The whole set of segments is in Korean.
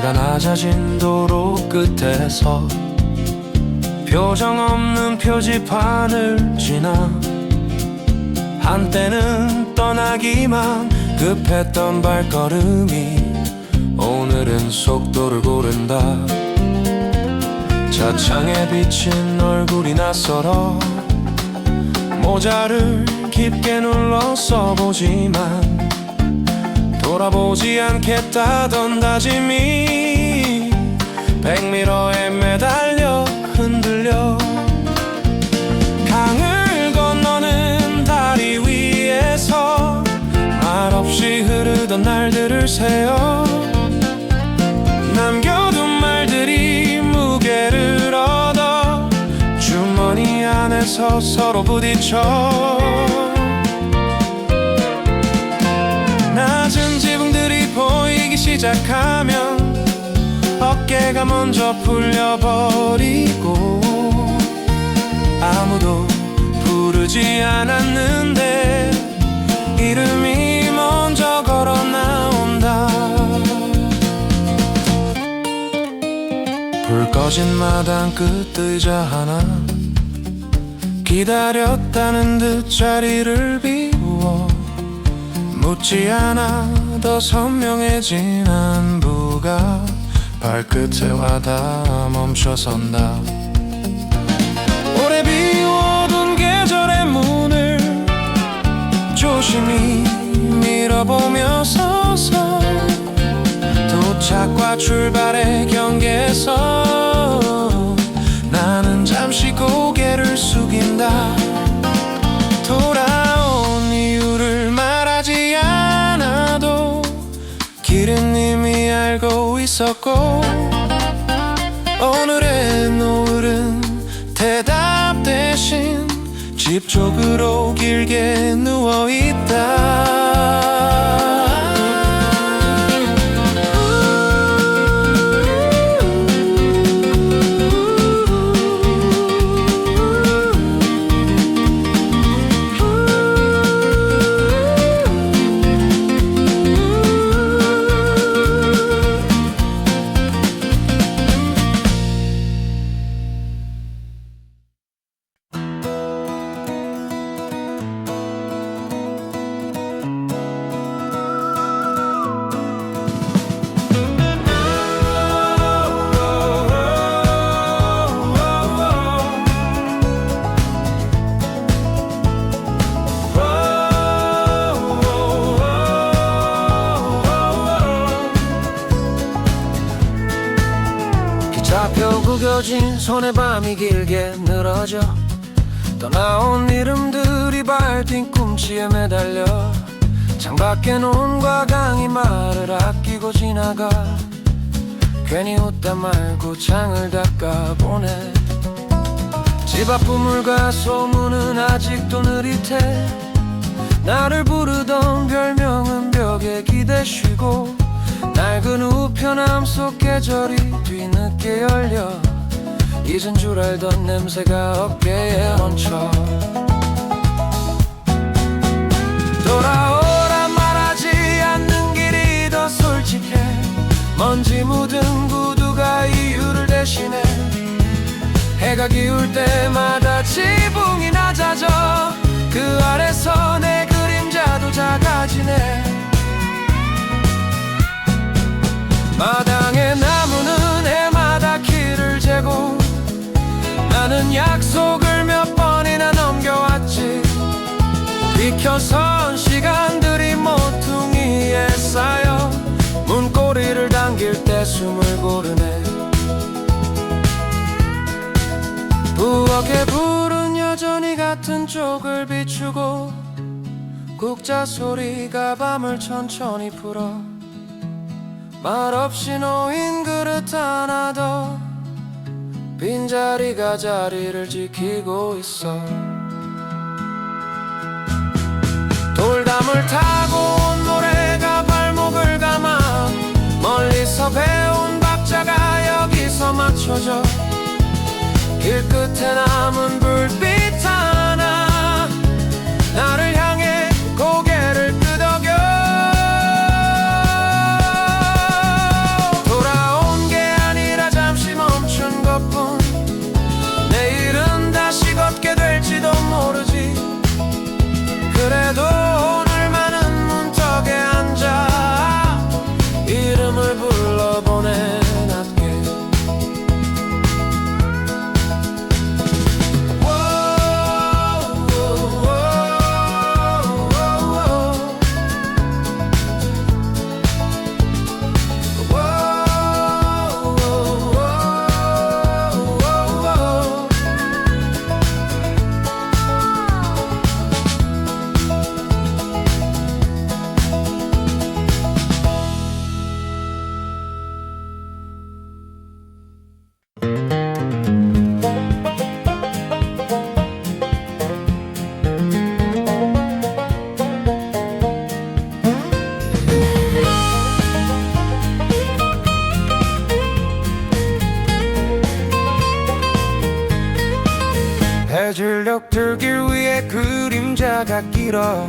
해가 낮아진 도로 끝에서 표정 없는 표지판을 지나 한때는 떠나기만 급했던 발걸음이 오늘은 속도를 고른다. 차창에 비친 얼굴이 낯설어 모자를 깊게 눌러 써보지만 돌아보지 않겠다던 다짐이 백미러에 매달려 흔들려 강을 건너는 다리 위에서 말없이 흐르던 날들을 세어 남겨둔 말들이 무게를 얻어 주머니 안에서 서로 부딪혀 낮은 지붕들이 보이기 시작하면 어깨가 먼저 풀려버리고 아무도 부르지 않았는데 이름이 먼저 걸어 나온다. 불 꺼진 마당 끝 의자 하나 기다렸다는 듯 자리를 비워 묻지 않아 더 선명해진 안부가 발끝에 와닿아 멈춰선다. 오래 비워둔 계절의 문을 조심히 밀어보며 서서 도착과 출발의 경계에서 나는 잠시 고개를 숙인다. 돌아온 이유를 말하지 않아도 길은 이미 알고 있었고 오늘의 노을은 대답 대신 집 쪽으로 길게 누워있다. 잡혀 구겨진 손에 밤이 길게 늘어져 떠나온 이름들이 발 뒤꿈치에 매달려 창밖에 논과 강이 말을 아끼고 지나가 괜히 웃다 말고 창을 닦아보네. 집 앞 우물과 소문은 아직도 느릿해 나를 부르던 별명은 벽에 기대쉬고 낡은 우편함 속 계절이 뒤늦게 열려 잊은 줄 알던 냄새가 어깨에 얹혀 돌아오라 말하지 않는 길이 더 솔직해 먼지 묻은 구두가 이유를 대신해 해가 기울 때마다 지붕이 낮아져 그 아래서 내 그림자도 작아지네. 마당에 나무는 해마다 키를 재고 나는 약속을 몇 번이나 넘겨왔지. 비켜선 시간들이 모퉁이에 쌓여 문고리를 당길 때 숨을 고르네. 부엌에 불은 여전히 같은 쪽을 비추고 국자 소리가 밤을 천천히 풀어 말없이 놓인 그릇 하나 더 빈자리가 자리를 지키고 있어. 돌담을 타고 온 모래가 발목을 감아 멀리서 배운 박자가 여기서 맞춰져 길 끝에 남은 불빛 하나 나를 향해 고개를 끄덕여 돌아온 거리가 길어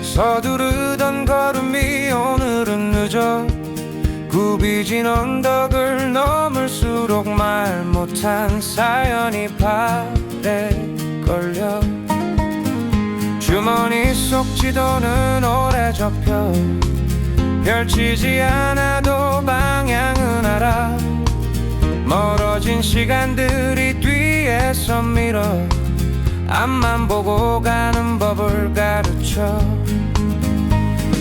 서두르던 걸음이 오늘은 늦어 굽이진 언덕을 넘을수록 말 못한 사연이 발에 걸려 주머니 속 지도는 오래 접혀 펼치지 않아도 방향은 알아 멀어진 시간들이 뒤에서 밀어 앞만 보고 가는 법을 가르쳐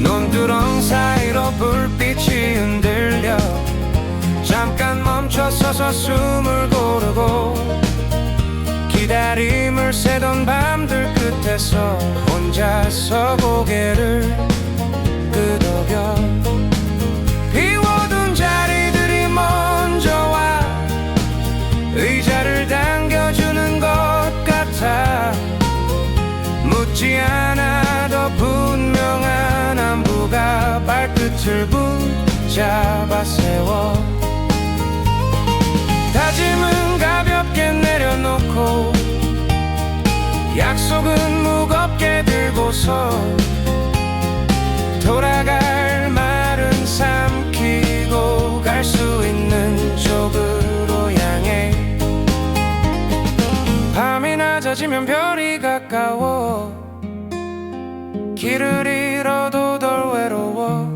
눈두렁 사이로 불빛이 흔들려 잠깐 멈춰서서 숨을 고르고 기다림을 새던 밤들 끝에서 혼자서 고개를 끄덕여 비워둔 자리들이 먼저 와 의자를 당겨주는 것 같아 묻지 않아도 분명한 안부가 발끝을 붙잡아 세워 다짐은 가볍게 내려놓고 약속은 무겁게 들고서 돌아갈 말은 삼키고 갈 수 있는 쪽으로 향해 밤이 낮아지면 별이 가까워 길을 잃어도 덜 외로워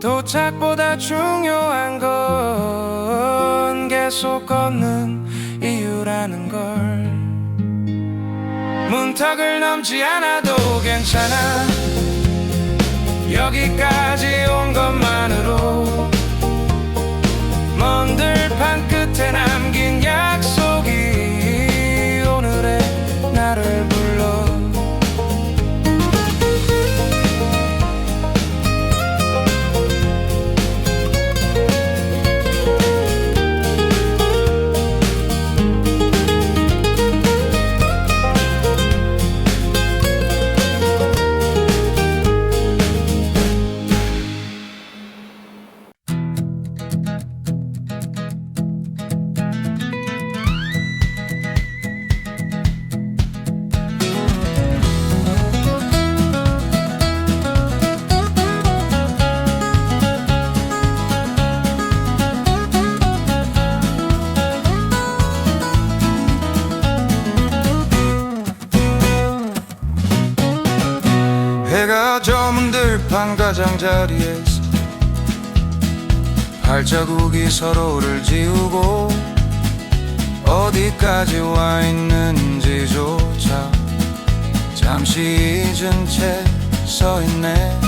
도착보다 중요한 건 계속 걷는 이유라는 걸 문턱을 넘지 않아도 괜찮아 여기까지 온 것만으로 먼 들판 끝에 남긴 약속이 오늘의 나를 불러 해가 저문 들판 가장자리에서 발자국이 서로를 지우고 어디까지 와 있는지조차 잠시 잊은 채 서 있네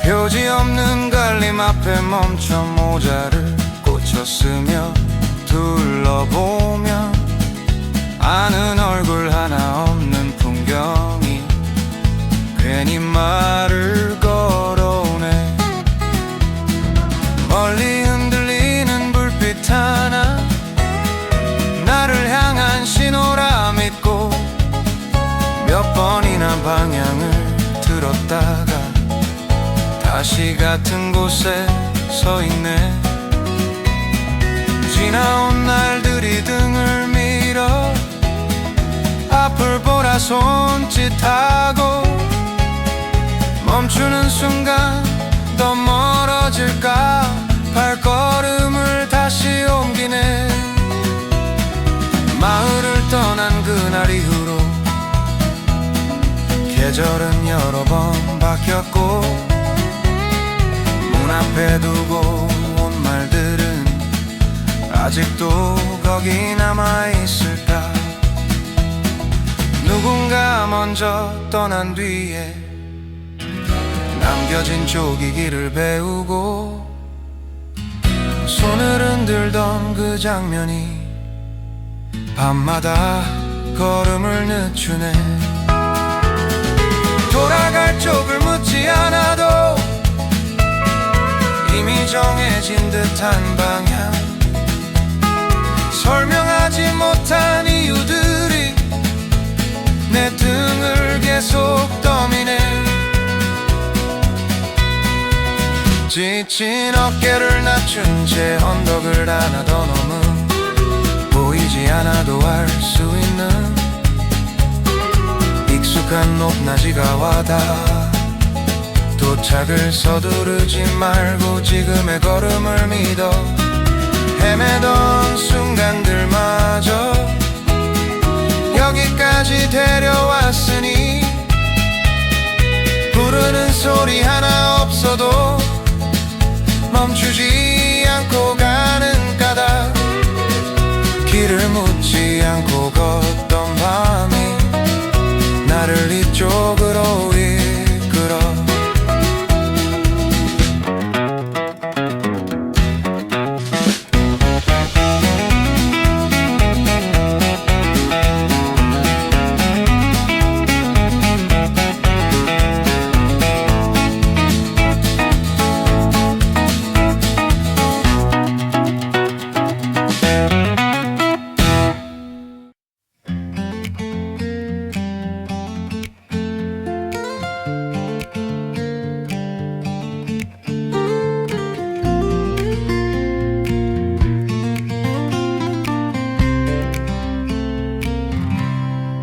표지 없는 갈림 앞에 멈춰 모자를 꽂혔으며 둘러보면 아는 얼굴 하나 없는 풍경이 괜히 말을 걸어오네 멀리 흔들리는 불빛 하나 나를 향한 신호라 믿고 몇 번이나 방향을 들었다가 다시 같은 곳에 서 있네 지나온 날들이 등을 밀어 앞을 보라 손짓하고 멈추는 순간 더 멀어질까 발걸음을 다시 옮기네 마을을 떠난 그날 이후로 계절은 여러 번 바뀌었고 문 앞에 두고 온 말들은 아직도 거기 남아있을까 누군가 먼저 떠난 뒤에 남겨진 쪽이 길을 배우고 손을 흔들던 그 장면이 밤마다 걸음을 늦추네 돌아갈 쪽을 묻지 않아도 이미 정해진 듯한 방향 설명하지 못한 이유들이 내 등을 계속 떠미네 지친 어깨를 낮춘 채 언덕을 하나 더 넘은 보이지 않아도 알 수 있는 익숙한 높낮이가 와닿아. 도착을 서두르지 말고 지금의 걸음을 믿어. 헤매던 순간들마저 여기까지 데려왔으니 부르는 소리 하나 없어도 멈추지 않고 가는 까닭. 길을 묻지 않고 걷던 밤이 나를 이쪽으로 이끌어.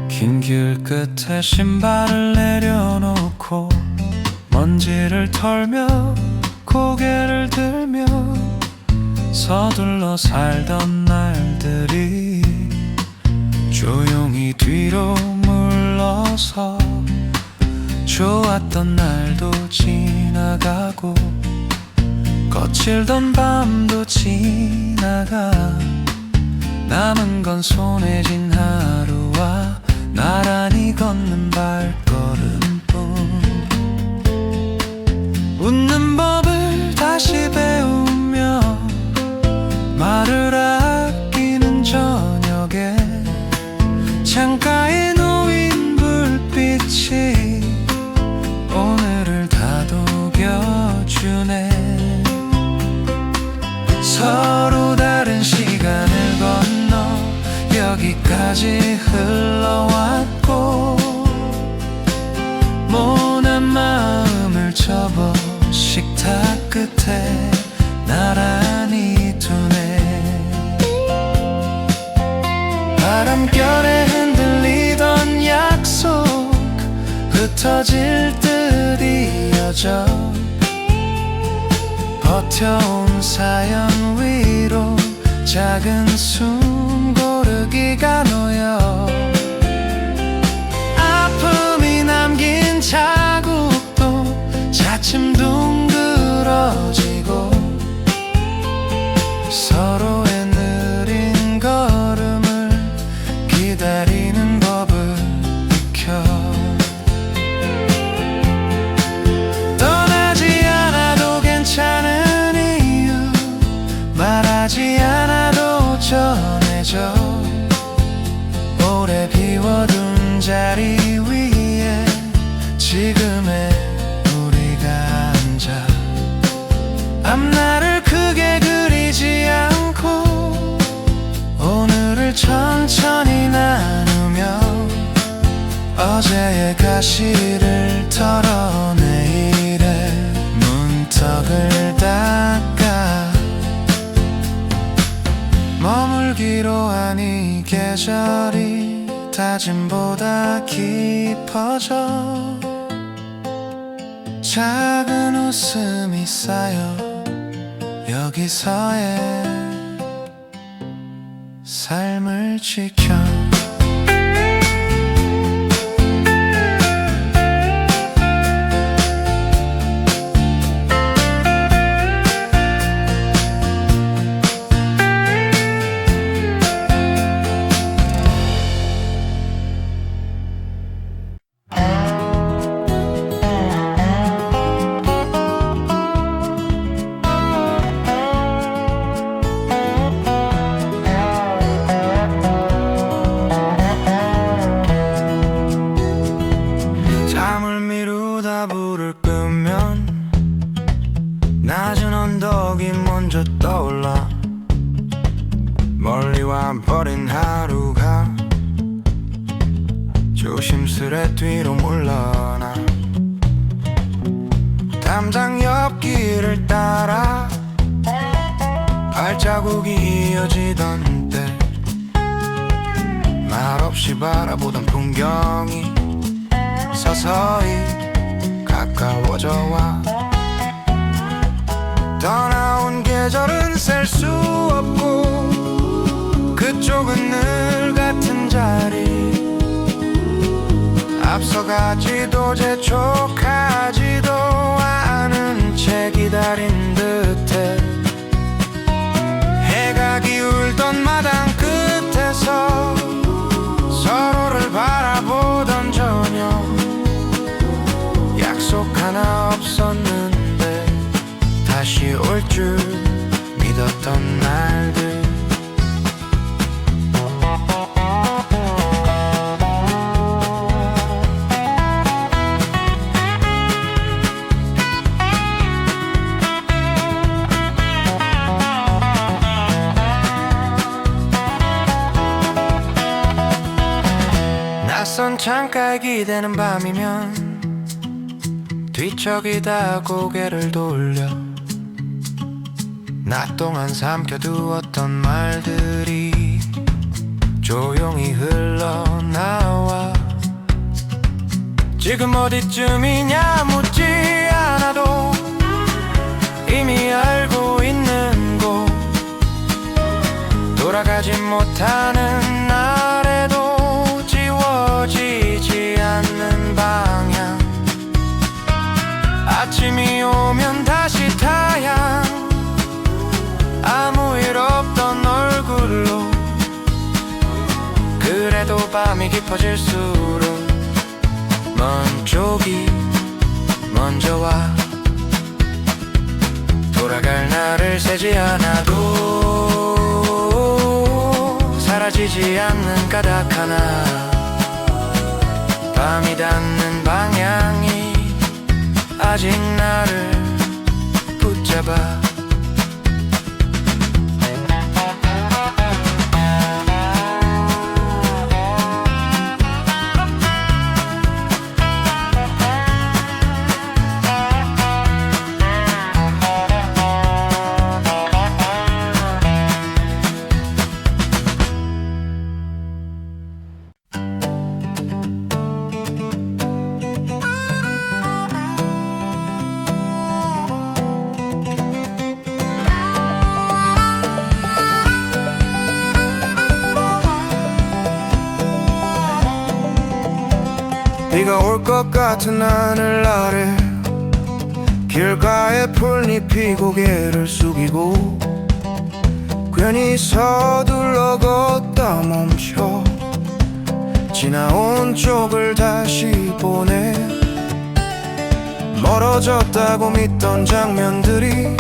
긴 길 끝에 신발을 내려놓고 먼지를 털며 고개를 들며 서둘러 살던 날들이 조용히 뒤로 물러서 좋았던 날도 지나가고 거칠던 밤도 지나가 남은 건 손에 쥔 하루와 나란히 걷는 발걸음뿐. 웃는 법을 다시 배우며 말을 아끼는 저녁에 창가에 놓인 불빛이 오늘을 다독여주네. 서로 다른 시간을 건너 여기까지 흘러왔고 모난 마음을 접어 식탁 끝에 나란히 두네. 바람결에 흔들리던 약속 흩어질 듯 이어져 버텨온 사연 위로 작은 숨 고르기가 놓여 아픔이 남긴 자국도 차츰 둥그러지고 서로의 느린 걸음을 기다리는 법을 익혀. 떠나지 않아도 괜찮은 이유 말하지 않아도 전해져. 오래 비워둔 자리 위에 지금의 우리가 앉아 앞날을 크게 그리지 않고 오늘을 천천히 나누며 어제의 가시를 털어 내일의 문턱을 닦아 머물기로 하니 계절이 다짐보다 깊어져 작은 웃음이 쌓여 여기서의 삶을 지켜. 낮은 언덕이 먼저 떠올라 멀리 와버린 하루가 조심스레 뒤로 물러나 담장 옆 길을 따라 발자국이 이어지던 때 말없이 바라보던 풍경이 서서히 가까워져와 떠나온 계절은 셀 수 없고 그쪽은 늘 같은 자리 앞서가지도 재촉하지도 않은 채 기다린 듯해 해가 기울던 마당 끝에서 서로를 바라보던 저녁 약속 하나 없었는데 다시 올 줄 믿었던 날들 낯선 창가에 기대는 밤이면 뒤척이다 고개를 돌려 낮 동안 삼켜두었던 말들이 조용히 흘러나와 지금 어디쯤이냐 묻지 않아도 이미 알고 있는 곳 돌아가지 못하는 날에도 지워지지 않는 방향 아침이 오면 다시 타양 아무 일 없던 얼굴로 그래도 밤이 깊어질수록 먼 쪽이 먼저 와 돌아갈 날을 세지 않아도 사라지지 않는 까닭 하나 밤이 닿는 방향이 아직 나를 붙잡아 비가 올 것 같은 하늘 아래 길가에 풀잎이 고개를 숙이고 괜히 서둘러 걷다 멈춰 지나온 쪽을 다시 보네 멀어졌다고 믿던 장면들이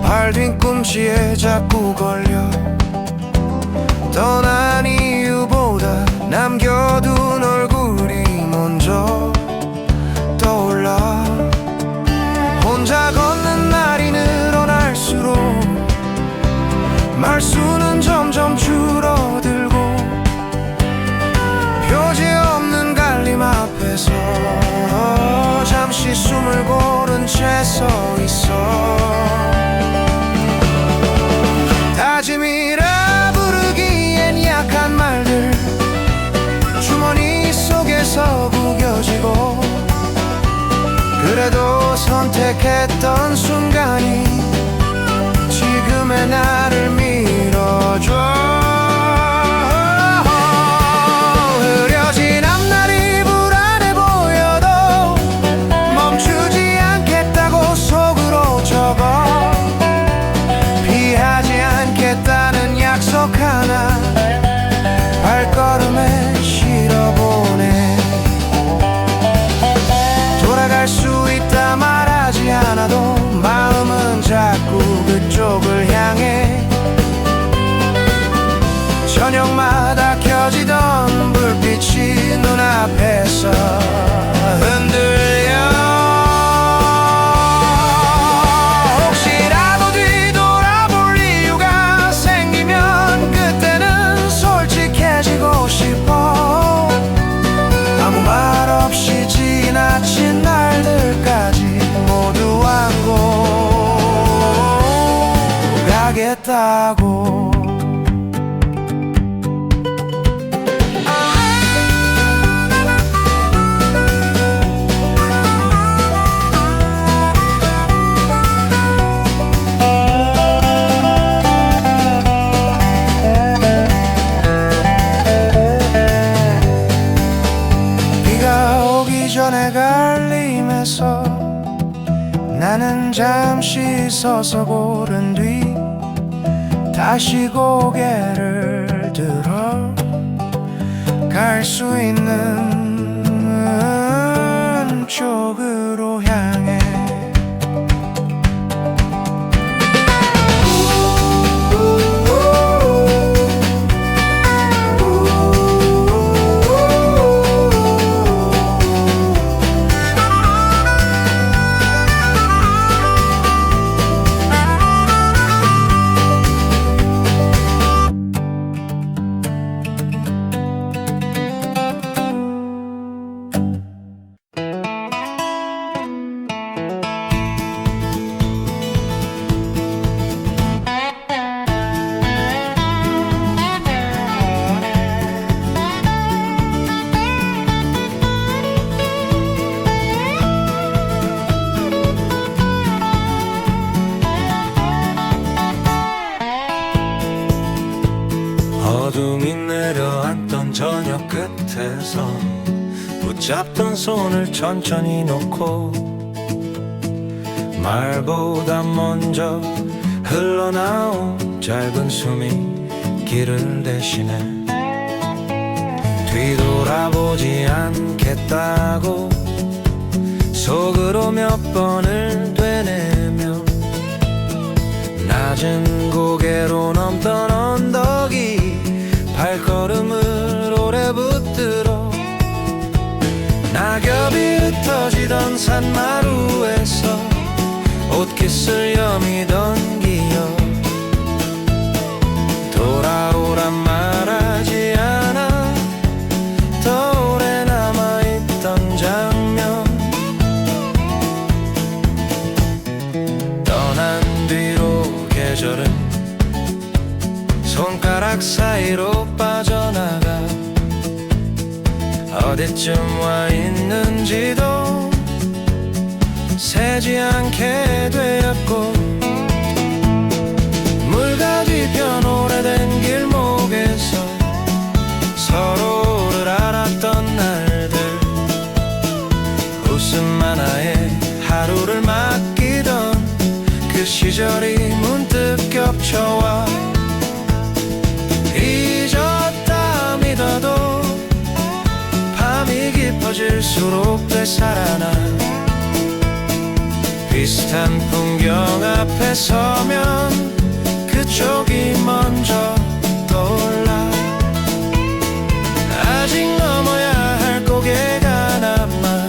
발 뒤꿈치에 자꾸 걸려 떠난 이유보다 남겨둔 얼굴이 먼저 떠올라 혼자 걷는 날이 늘어날수록 말수는 점점 줄어들고 표지 없는 갈림 앞에서 잠시 숨을 고른 채 서 있어 다짐이라 부르기엔 약한 말들 주머니 속에서 구겨지고 그래도 선택했던 순간이 지금의 나를 밀어줘 흐려진 앞날이 불안해 보여도 멈추지 않겠다고 속으로 적어 피하지 않겠다는 약속 하나 발걸음에 실어보네 돌아갈 수 있다 말하지 않아도 마음은 자꾸 그쪽을 향해 저녁마다 켜지던 불빛이 눈앞에서 흔들려 혹시라도 뒤돌아볼 이유가 생기면 그때는 솔직해지고 싶어 아무 말 없이 지나친 날들까지 모두 안고 가겠다고 운전의 갈림에서 나는 잠시 서서 고른 뒤 다시 고개를 들어 갈 수 있는 쪽으로 향해 어둠이 내려앉던 저녁 끝에서 붙잡던 손을 천천히 놓고 말보다 먼저 흘러나온 짧은 숨이 길을 대신해 뒤돌아보지 않겠다고 속으로 몇 번을 되뇌며 낮은 고개로 넘던 언덕이 발걸음을 오래 붙들어 낙엽이 흩어지던 산마루에서 옷깃을 여미던 기억 돌아오란 말하지 않아 더 오래 남아있던 장면 떠난 뒤로 계절은 손가락 사이로 빠져나가 어디쯤 와 있는지도 세지 않게 되었고 물가 뒤편 오래된 길목에서 서로를 알았던 날들 웃음 하나에 하루를 맡기던 그 시절이 문득 겹쳐와 잊었다 믿어도 밤이 깊어질수록 되살아나 비슷한 풍경 앞에 서면 그쪽이 먼저 떠올라 아직 넘어야 할 고개가 남아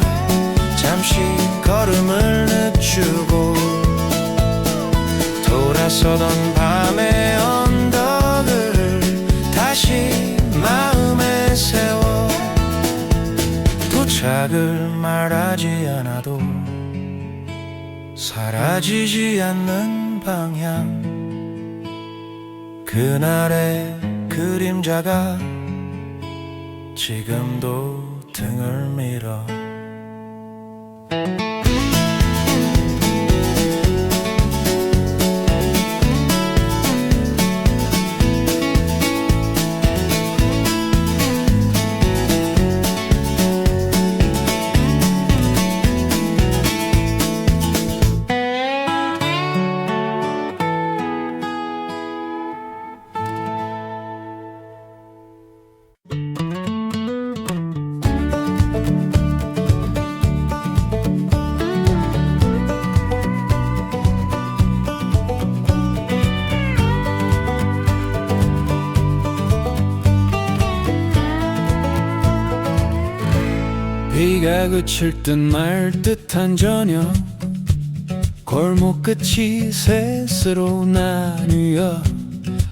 잠시 걸음을 늦추고 돌아서던 밤의 언덕을 다시 마음에 세워 도착을 말하지 않아도 사라지지 않는 방향 그날의 그림자가 지금도 등을 밀어 비가 그칠 듯 말 듯한 저녁 골목 끝이 셋으로 나뉘어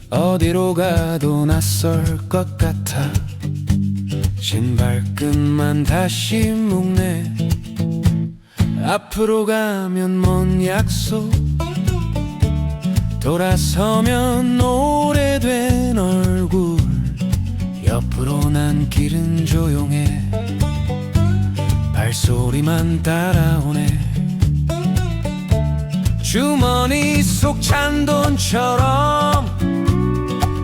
어디로 가도 낯설 것 같아 신발끈만 다시 묶네 앞으로 가면 먼 약속 돌아서면 오래된 얼굴 옆으로 난 길은 조용해 발소리만 따라오네 주머니 속 잔돈처럼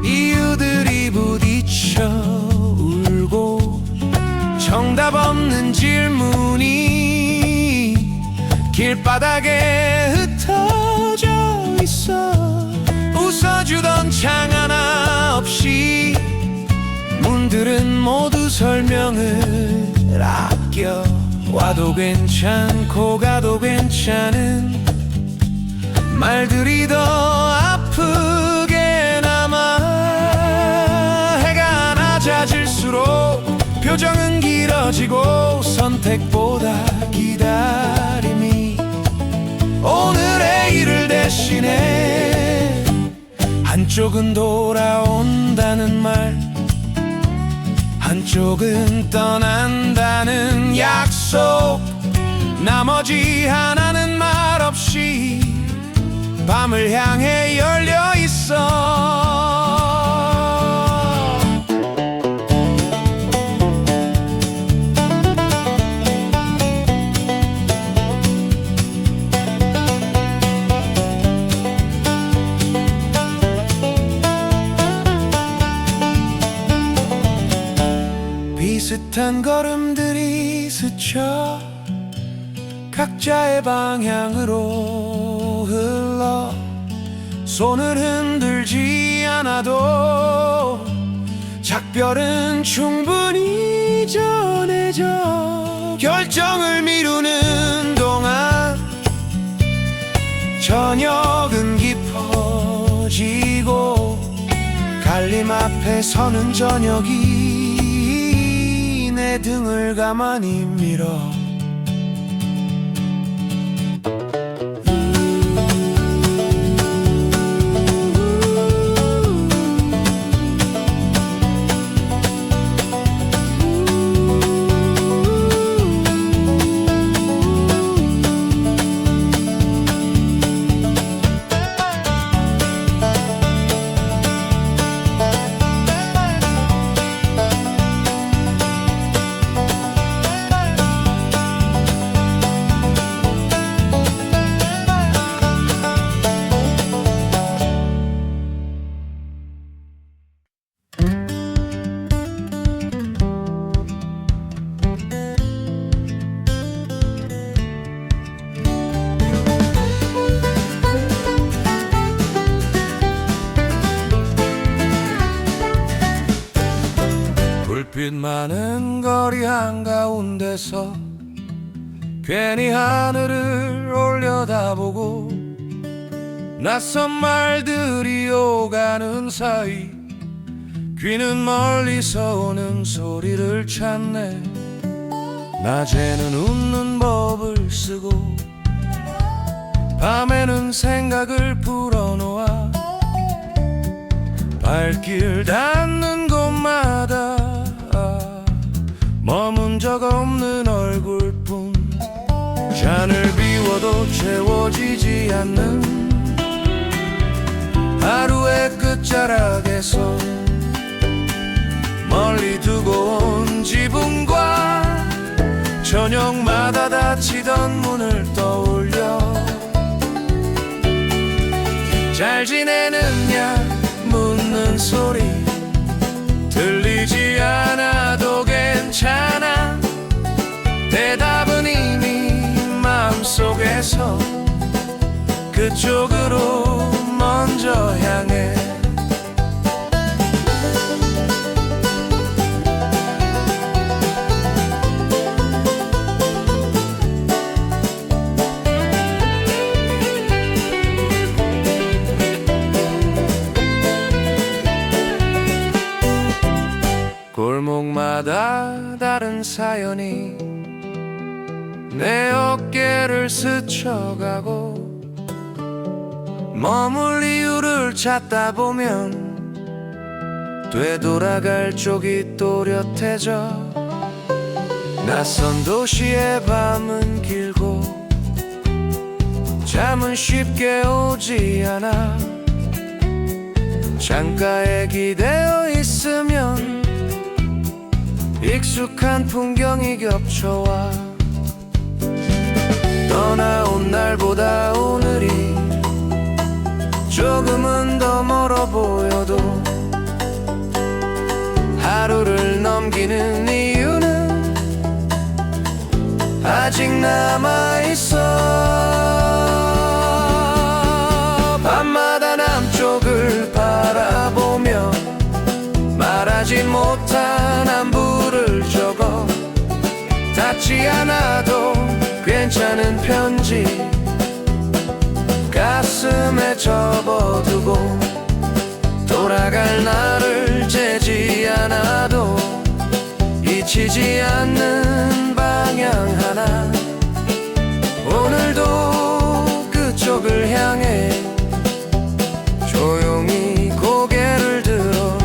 이유들이 부딪혀 울고 정답 없는 질문이 길바닥에 흩어져 있어. 웃어주던 창 하나 없이 문들은 모두 설명을 아껴. 와도 괜찮고 가도 괜찮은 말들이 더 아프게 남아. 해가 낮아질수록 표정은 길어지고 선택보다 기다림이 오늘의 일을 대신해. 한쪽은 돌아온다는 말, 한쪽은 떠난다는 약속. 나머지 하나는 말없이 밤을 향해 열려 있어. 비슷한 걸음들이 스쳐 각자의 방향으로 흘러. 손을 흔들지 않아도 작별은 충분히 전해져. 결정을 미루는 동안 저녁은 깊어지고 갈림 앞에 서는 저녁이 내 등을 가만히 밀어. 불빛 많은 거리 한가운데서 괜히 하늘을 올려다보고 낯선 말들이 오가는 사이 귀는 멀리서 오는 소리를 찾네. 낮에는 웃는 법을 쓰고 밤에는 생각을 풀어놓아. 발길 닿는 곳마다 머문 적 없는 얼굴뿐. 잔을 비워도 채워지지 않는 하루의 끝자락에서 멀리 두고 온 지붕과 저녁마다 닫히던 문을 떠올려. 잘 지내느냐 묻는 소리 들리지 않아도 괜찮아. 대답은 이미 마음속에서 그쪽으로 먼저 향해. 골목마다 다른 사연이 내 어깨를 스쳐가고 머물 이유를 찾다 보면 되돌아갈 쪽이 또렷해져. 낯선 도시의 밤은 길고 잠은 쉽게 오지 않아. 창가에 기대어 있으면 익숙한 풍경이 겹쳐와. 떠나온 날보다 오늘이 조금은 더 멀어 보여도 하루를 넘기는 이유는 아직 남아있어. 밤마다 남쪽을 바라보며 말하지 못한 안부를 적어 닿지 않아도 괜찮은 편지 가슴에 접어두고 돌아갈 나를 재지 않아도 잊히지 않는 방향 하나. 오늘도 그쪽을 향해 조용히 고개를 들어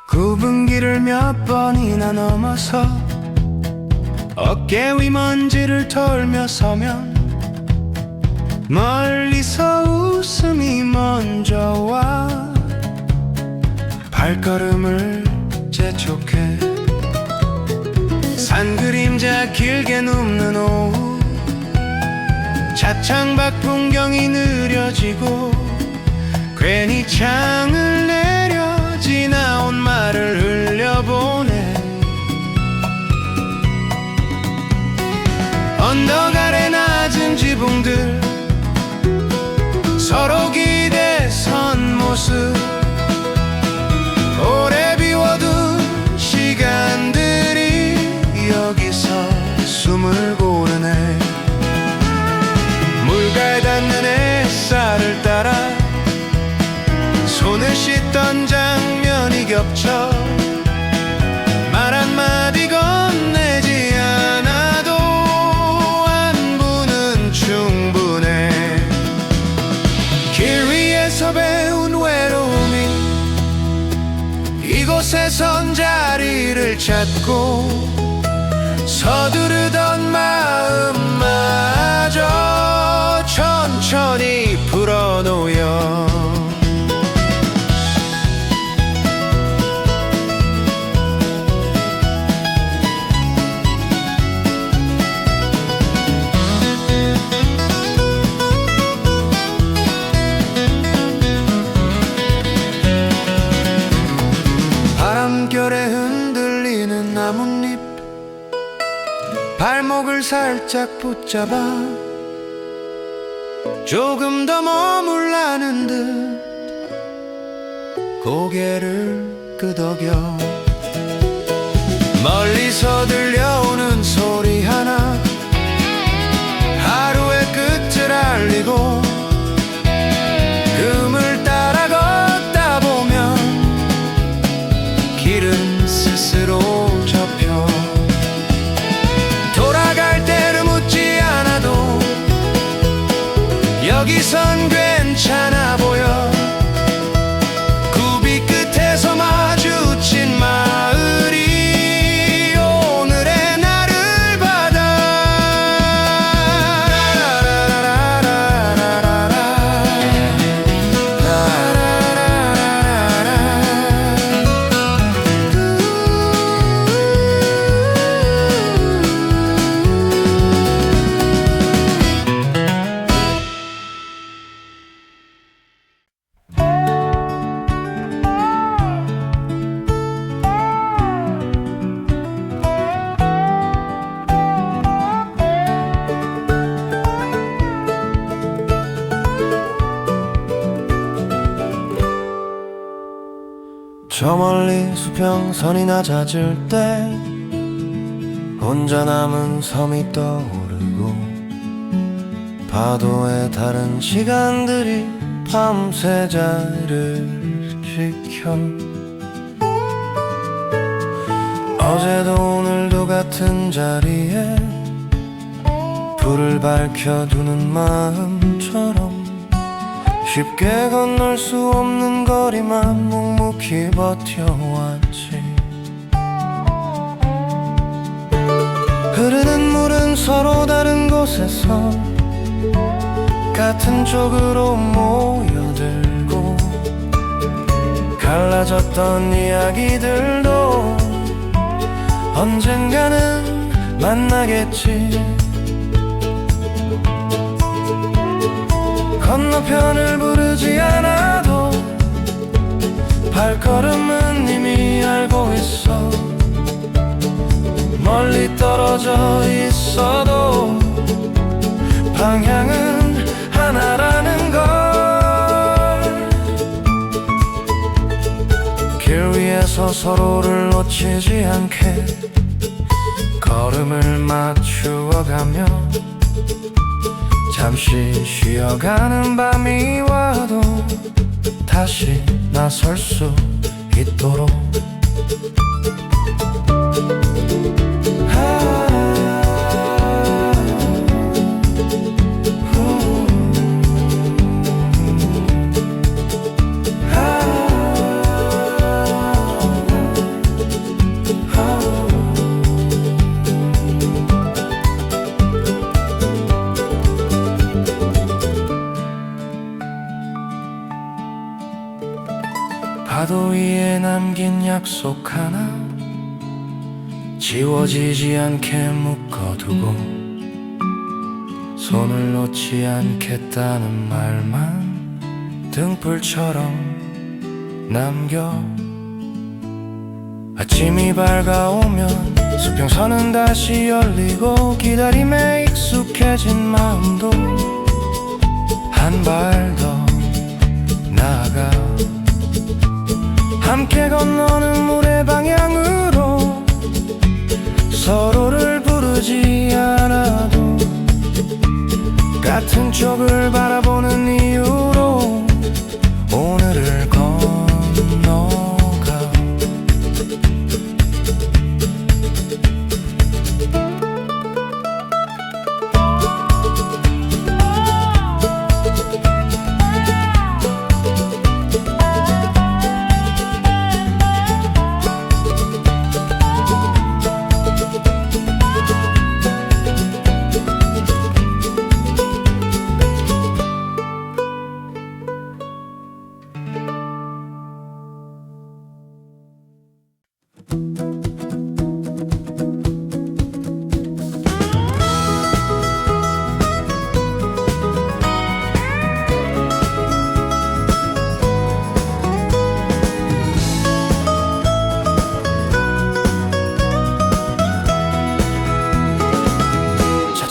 굽은 길을 몇 번이나 넘어서 어깨 위 먼지를 털며 서면 멀리서 웃음이 먼저 와 발걸음을 재촉해. 산 그림자 길게 눕는 오후 차창밖 풍경이 느려지고 괜히 창을 내려 지나온 말을 흘려보네. 언덕 아래 낮은 지붕들 서로 기대선 모습 오래 비워둔 시간들이 여기서 숨을 고르네. 물가에 닿는 햇살을 따라 손을 씻던 장면이 겹쳐 말 한마디 건네지 않아도 안부는 충분해. 길 위에서 배운 외로움이 이곳에선 자리를 찾고 서두르던 마음마저 천천히 풀어놓여. 바람결에 흔들리는 나뭇잎 발목을 살짝 붙잡아 조금 더 머물라는 듯 고개를 끄덕여. 멀리서 들려오는 소리 하나 하루의 끝을 알리고 금을 따라 걷다 보면 길은 스스로 접혀. 돌아갈 때를 묻지 않아도 여기선 괜찮아 보여. 굽이 끝에서 마주친 마을이 오늘의 나를 받아. 저 멀리 수평선이 낮아질 때 혼자 남은 섬이 떠오르고 파도에 다른 시간들이 밤새 자리를 지켜. 어제도 오늘도 같은 자리에 불을 밝혀두는 마음처럼 쉽게 건널 수 없는 거리만 묵묵히 버텨왔지. 흐르는 물은 서로 다른 곳에서 같은 쪽으로 모여들고, 갈라졌던 이야기들도 언젠가는 만나겠지. 건너편을 부르지 않아도 발걸음은 이미 알고 있어. 멀리 떨어져 있어도 방향은 하나라는 걸. 길 위에서 서로를 놓치지 않게 걸음을 맞추어가며 잠시 쉬어가는 밤이 와도 다시 나설 수 있도록. 파도 위에 남긴 약속 하나 지워지지 않게 묶어두고, 손을 놓지 않겠다는 말만 등불처럼 남겨. 아침이 밝아오면 수평선은 다시 열리고, 기다림에 익숙해진 마음도 한 발 더 나아가 함께 건너는 물의 방향으로 서로를 부르지 않아도 같은 쪽을 바라보는 이유로 오늘을 건너가.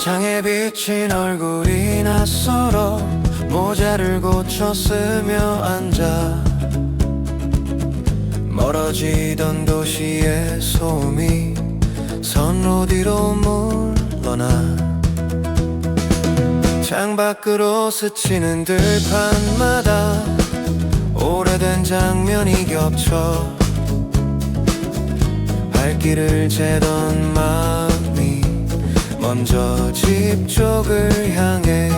창에 비친 얼굴이 낯설어 모자를 고쳐 쓰며 앉아. 멀어지던 도시의 소음이 선로 뒤로 물러나 창밖으로 스치는 들판마다 오래된 장면이 겹쳐 발길을 재던 마음이 먼저 집 쪽을 향해.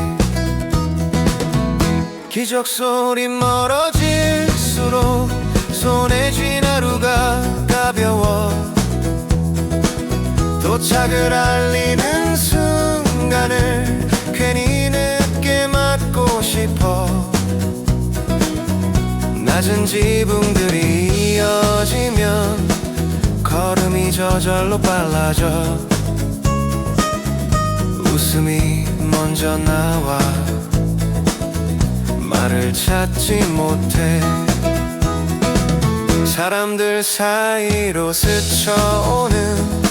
기적 소리 멀어질수록 손에 쥔 하루가 가벼워. 도착을 알리는 순간을 괜히 늦게 맞고 싶어. 낮은 지붕들이 이어지면 걸음이 저절로 빨라져. 웃음이 먼저 나와 말을 찾지 못해. 사람들 사이로 스쳐오는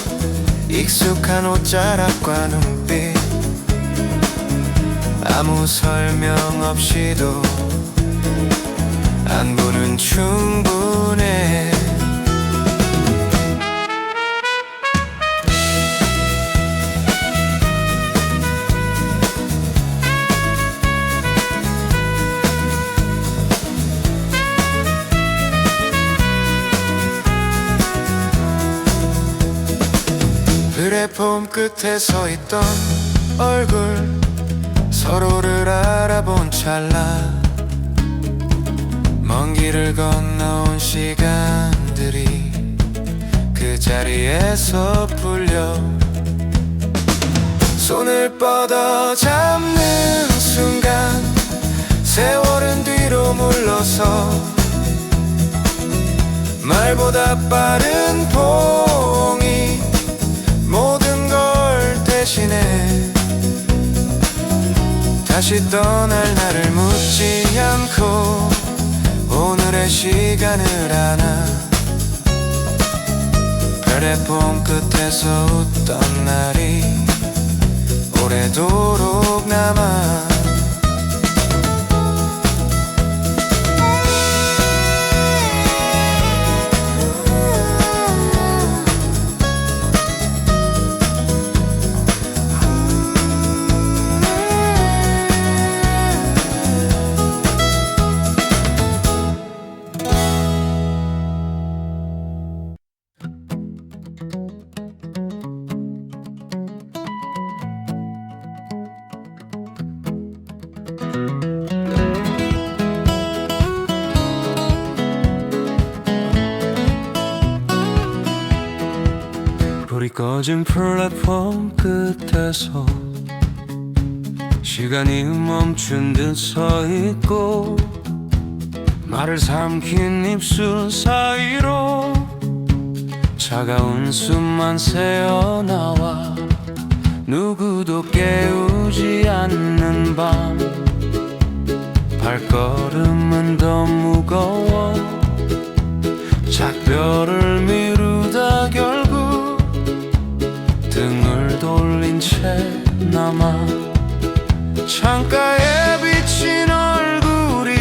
익숙한 옷자락과 눈빛, 아무 설명 없이도 안부는 충분해. 플랫폼 끝에 서 있던 얼굴, 서로를 알아본 찰나 먼 길을 건너온 시간들이 그 자리에서 풀려 손을 뻗어 잡는 순간 세월은 뒤로 물러서 말보다 빠른 봉이 모든 걸 대신해 다시 떠날 나를 묻지 않고 오늘의 시간을 안아 별의 봄 끝에서 웃던 날이 오래도록 남아 불이 꺼진 플랫폼 끝에서 시간이 멈춘 듯 서 있고 말을 삼킨 입술 사이로 차가운 숨만 새어나와 누구도 깨우지 않는 밤 발걸음은 더 무거워 작별을 미루다 결국 등을 돌린 채 남아 창가에 비친 얼굴이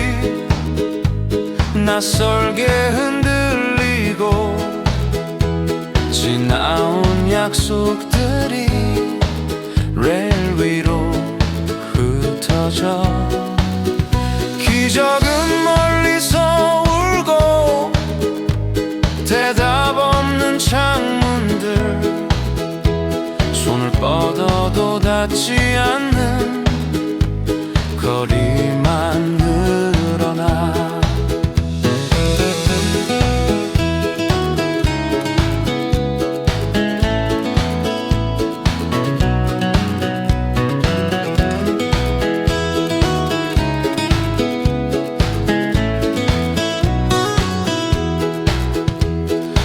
낯설게 흔들리고 지나온 약속들이 레일 위로 흩어져 기적은 멀리서 울고 대답 없는 창문들 손을 뻗어도 닿지 않는 거리만 늘어나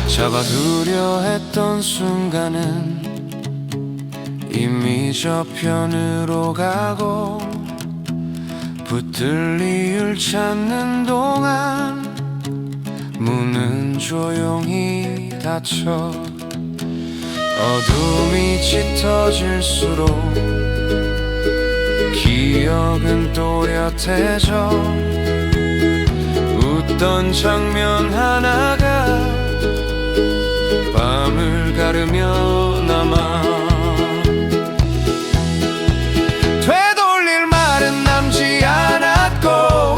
잡아두려 했던 순간은 이미 저편으로 가고 붙들 이유를 찾는 동안 문은 조용히 닫혀 어둠이 짙어질수록 기억은 또렷해져 웃던 장면 하나가 밤을 가르며 남아 되돌릴 말은 남지 않았고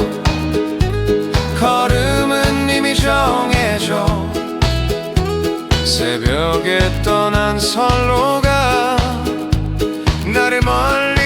걸음은 이미 정해져 새벽에 떠난 선로가 나를 멀리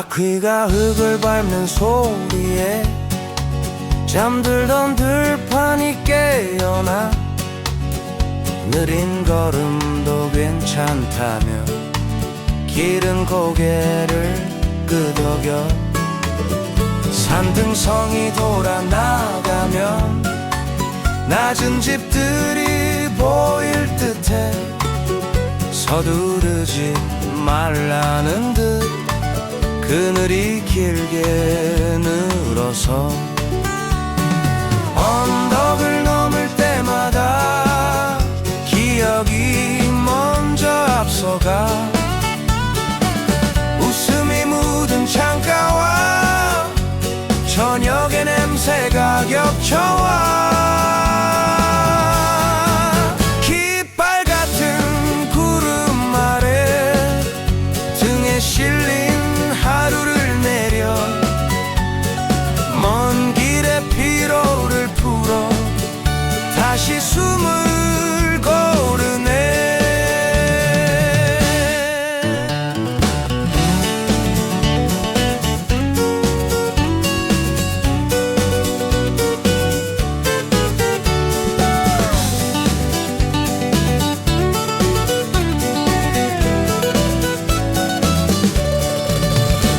바퀴가 흙을 밟는 소리에 잠들던 들판이 깨어나 느린 걸음도 괜찮다며 길은 고개를 끄덕여 산등성이 돌아 나가면 낮은 집들이 보일 듯해 서두르지 말라는 듯 그늘이 길게 늘어서 다시 숨을 고르네.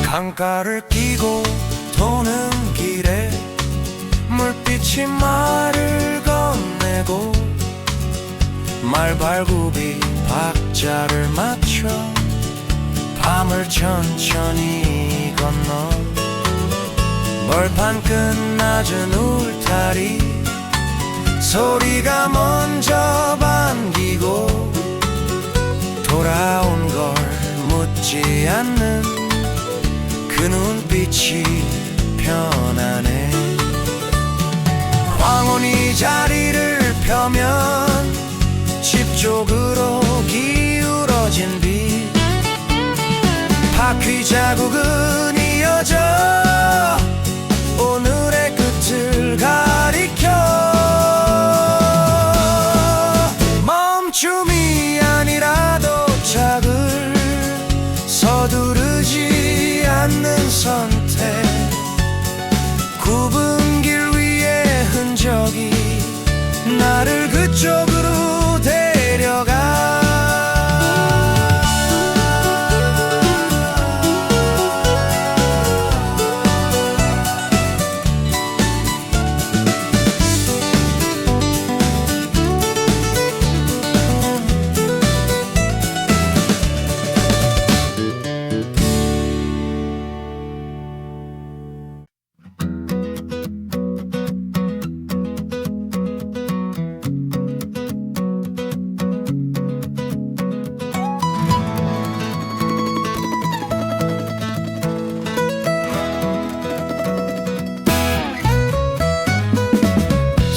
강가를 끼고 도는 길에 물빛이 말을 건네고 말발굽이 박자를 맞춰 밤을 천천히 건너 벌판 끝 낮은 울타리 소리가 먼저 반기고 돌아온 걸 묻지 않는 그 눈빛이 편하네. 황혼이 자리를 펴면 집 쪽으로 기울어진 빛 바퀴 자국은 이어져 오늘의 끝을 가리켜 멈춤이 아니라 도착을 서두르지 않는 선택 굽은 길 위에 흔적이 나를 그쪽으로 데려가.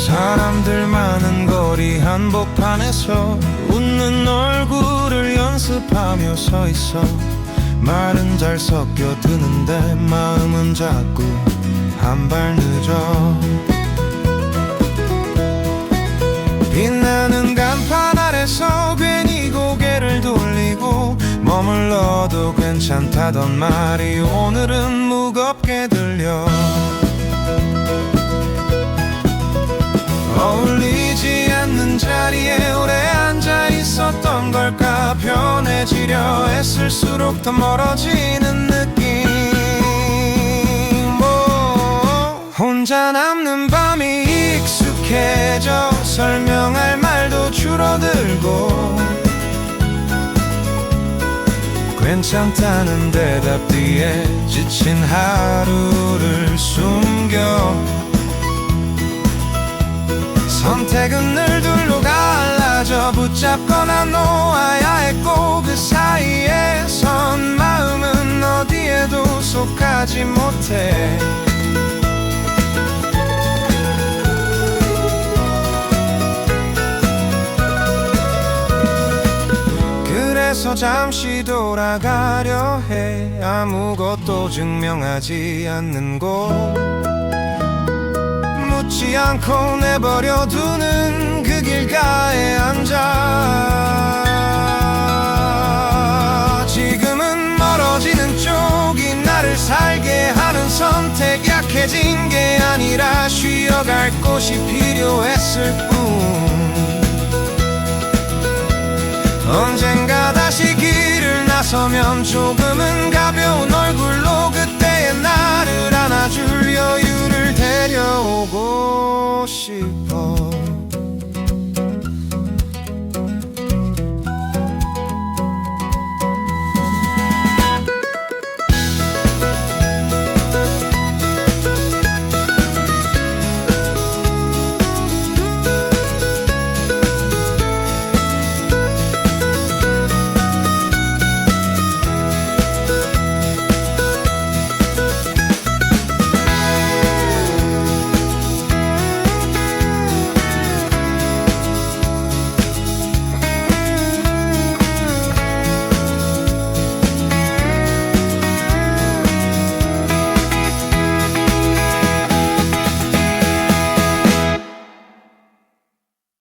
사람들 많은 거리 한복판에서 웃는 얼굴을 연습하며 서 있어 말은 잘 섞여드는데 마음은 자꾸 한 발 늦어. 빛나는 간판 아래서 괜히 고개를 돌리고 머물러도 괜찮다던 말이 오늘은 무겁게 들려. 어울리지 않는 자리에 오래 앉아 있었던 걸까. 편해지려 애쓸수록 더 멀어지는 느낌. 혼자 남는 밤이 익숙해져 설명할 말도 줄어들고 괜찮다는 대답 뒤에 지친 하루를 숨겨. 선택은 늘 둘로 갈라져 붙잡거나 놓아야 했고 그 사이에 선 마음은 어디에도 속하지 못해. 그래서 잠시 돌아가려 해. 아무것도 증명하지 않는 곳 묻지 않고 내버려 두는 그 길가에 앉아. 지금은 멀어지는 쪽이 나를 살게 하는 선택. 약해진 게 아니라 쉬어갈 곳이 필요했을 뿐. 언젠가 다시 길을 나서면 조금은 가벼운 얼굴로 그때의 나를 안아줄 여유를 데려오고 싶어.